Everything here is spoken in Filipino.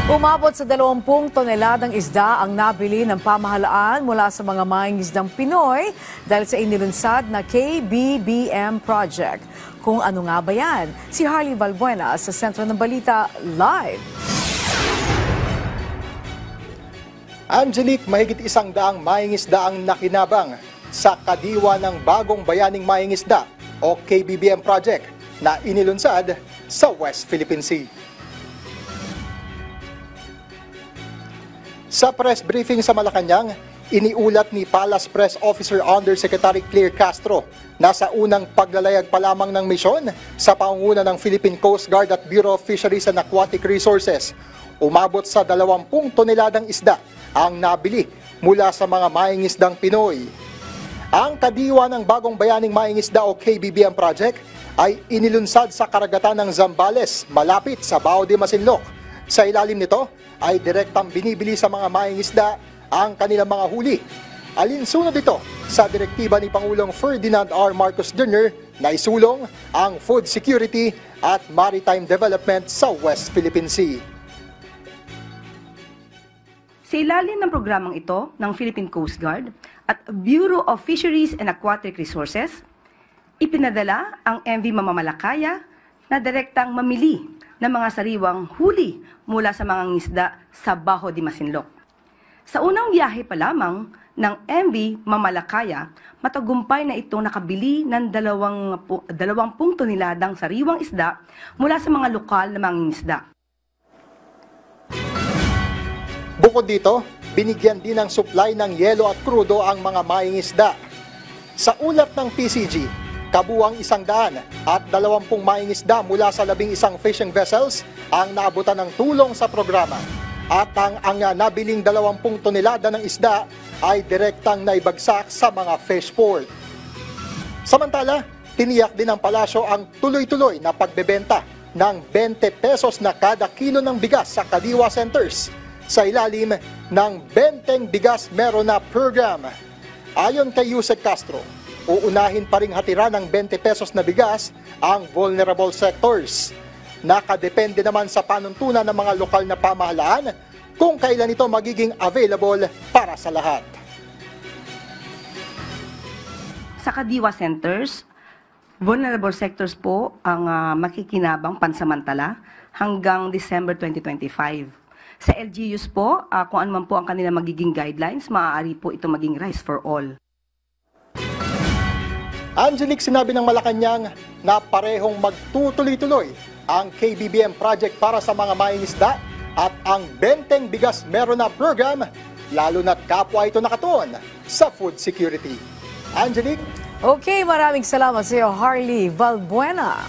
Umabot sa 20 toneladang isda ang nabili ng pamahalaan mula sa mga mangingisdang Pinoy dahil sa inilunsad na KBBM project. Kung ano nga ba yan? Si Harley Valbuena sa Sentro ng Balita Live. Angelique, mahigit 100 mangingisda ang nakinabang sa kadiwa ng Bagong Bayaning Mangingisda o KBBM project na inilunsad sa West Philippine Sea. Sa press briefing sa Malacanang, iniulat ni Palace Press Officer Undersecretary Claire Castro na sa unang paglalayag pa lamang ng misyon sa pangunguna ng Philippine Coast Guard at Bureau of Fisheries and Aquatic Resources, umabot sa 20 toneladang isda ang nabili mula sa mga mangingisdang Pinoy. Ang kadiwa ng Bagong Bayaning Mangingisda o KBBM project ay inilunsad sa karagatan ng Zambales, malapit sa Bao de Masinloc. Sa ilalim nito ay direktang binibili sa mga mangingisda ang kanilang mga huli. Alinsunod ito sa direktiba ni Pangulong Ferdinand R. Marcos Jr. na isulong ang food security at maritime development sa West Philippine Sea. Sa ilalim ng programang ito ng Philippine Coast Guard at Bureau of Fisheries and Aquatic Resources, ipinadala ang MV Mamamalakaya na direktang mamili ng mga sariwang huli mula sa mga ngisda sa Bao de Masinloc. Sa unang biyahe pa lamang ng MV Mamalakaya, matagumpay na itong nakabili ng 20 toneladang sariwang isda mula sa mga lokal na mga ngisda. Bukod dito, binigyan din ng supply ng yelo at krudo ang mga mangingisda. Sa ulat ng PCG, kabuang 100 at 20 mangingisda mula sa 11 fishing vessels ang naabutan ng tulong sa programa. At ang nabiling 20 tonelada ng isda ay direktang naibagsak sa mga fish port. Samantala, tiniyak din ng palasyo ang tuloy-tuloy na pagbebenta ng 20 pesos na kada kilo ng bigas sa Kadiwa Centers sa ilalim ng Benteng Bigas Meron Na program. Ayon kay Yusek Castro, uunahin pa ring hatira ng 20 pesos na bigas ang vulnerable sectors. Nakadepende naman sa panuntunan ng mga lokal na pamahalaan kung kailan ito magiging available para sa lahat. Sa Kadiwa Centers, vulnerable sectors po ang makikinabang pansamantala hanggang December 2025. Sa LGUs po, kung ano man po ang kanilang magiging guidelines, maaari po ito maging rice for all. Angelique, sinabi ng Malacanang na parehong magtutuloy-tuloy ang KBBM project para sa mga mangingisda at ang Benteng Bigas Meron Na program, lalo na't kapwa ito nakatuon sa food security. Angelique? Okay, maraming salamat sa iyo, Harley Valbuena.